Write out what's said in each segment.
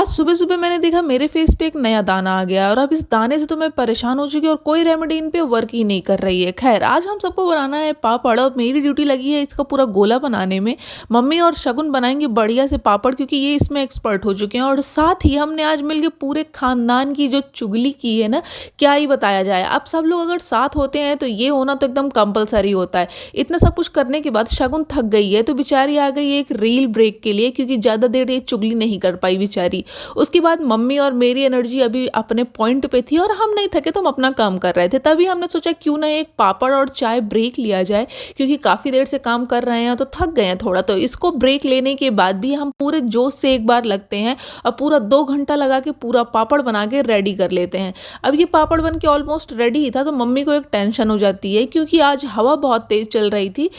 आज सुबह-सुबह मैंने देखा मेरे फेस पे एक नया दाना आ गया और अब इस दाने से तो मैं परेशान हो चुकी हूँ और कोई रेमेडी इन पे वर्क ही नहीं कर रही है। ख़ैर आज हम सबको बनाना है पापड़ और मेरी ड्यूटी लगी है इसका पूरा गोला बनाने में। मम्मी और शगुन बनाएँगे बढ़िया से पापड़ क्योंकि ये इसमें एक्सपर्ट हो चुके हैं और साथ ही हमने आज मिलके पूरे ख़ानदान की जो चुगली की है ना, क्या ही बताया जाए। अब सब लोग अगर साथ होते हैं तो ये होना तो एकदम कंपल्सरी होता है। इतना सब कुछ करने के बाद शगुन थक गई है तो बेचारी आ गई है एक रील ब्रेक के लिए क्योंकि ज़्यादा देर ये चुगली नहीं कर पाई बेचारी। उसके बाद मम्मी और मेरी एनर्जी अभी अपने पॉइंट पे थी और हम नहीं थके तो हम अपना काम कर रहे थे। तभी हमने सोचा क्यों ना एक पापड़ और चाय ब्रेक लिया जाए क्योंकि काफ़ी देर से काम कर रहे हैं तो थक गए हैं थोड़ा। तो इसको ब्रेक लेने के बाद भी हम पूरे जोश से एक बार लगते हैं और पूरा 2 घंटा लगा के पूरा पापड़ बना के रेडी कर लेते हैं। अब ये पापड़ बन के ऑलमोस्ट रेडी ही था तो मम्मी को एक टेंशन हो जाती है क्योंकि आज हवा बहुत तेज़ चल रही थी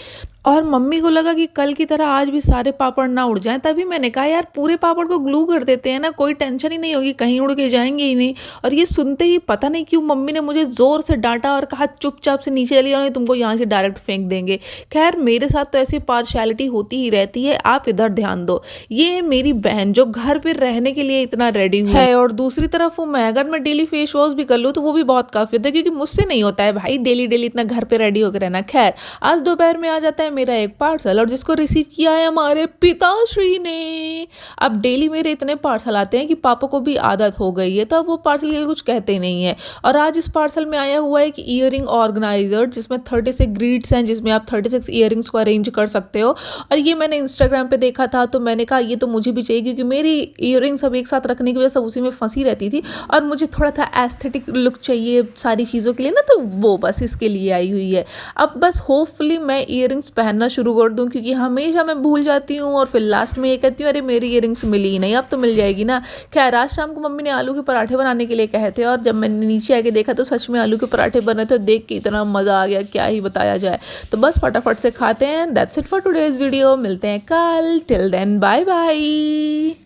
और मम्मी को लगा कि कल की तरह आज भी सारे पापड़ ना उड़ जाएं। तभी मैंने कहा यार पूरे पापड़ को ग्लू कर देते हैं ना, कोई टेंशन ही नहीं होगी, कहीं उड़ के जाएंगे ही नहीं। और ये सुनते ही पता नहीं क्यों मम्मी ने मुझे ज़ोर से डांटा और कहा चुपचाप से नीचे चली जाओ नहीं तुमको यहाँ से डायरेक्ट फेंक देंगे। खैर मेरे साथ तो ऐसी पार्शियलिटी होती ही रहती है, आप इधर ध्यान दो। ये है मेरी बहन जो घर पर रहने के लिए इतना रेडी हुई है और दूसरी तरफ वो मैं अगर मैं डेली फेस वॉश भी कर लूँ तो वो भी बहुत काफ़ी होता है क्योंकि मुझसे नहीं होता है भाई डेली डेली इतना घर पर रेडी होकर रहना। खैर आज दोपहर में आ जाता है मेरा एक पार्सल और जिसको रिसीव किया है हमारे पिताश्री ने। अब डेली मेरे इतने पार्सल आते हैं कि पापा को भी आदत हो गई है तो अब वो पार्सल के लिए कुछ कहते नहीं है। और आज इस पार्सल में आया हुआ है कि ईयरिंग ऑर्गेनाइजर जिसमें 36 ग्रीड्स हैं जिसमें आप 36 ईयरिंग्स को अरेंज कर सकते हो। और ये मैंने इंस्टाग्राम पे देखा था तो मैंने कहा ये तो मुझे भी चाहिए क्योंकि मेरी ईयरिंग सब एक साथ रखने की वजह से उसी में फंसी रहती थी और मुझे थोड़ा सा एस्थेटिक लुक चाहिए सारी चीज़ों के लिए ना, तो वो बस इसके लिए आई हुई है। अब बस होपफुली मैं ईयरिंग्स पहनना शुरू कर दूं क्योंकि हमेशा मैं भूल जाती हूँ और फिर लास्ट में ये कहती हूँ अरे मेरी ईयरिंग्स मिली ही नहीं, अब तो मिल जाएगी ना। खैर आज शाम को मम्मी ने आलू के पराठे बनाने के लिए कहे थे और जब मैंने नीचे आके देखा तो सच में आलू के पराठे बने थे। देख के इतना मज़ा आ गया क्या ही बताया जाए। तो बस फटाफट से खाते हैं। That's it for today's video, मिलते हैं कल। Till then bye bye.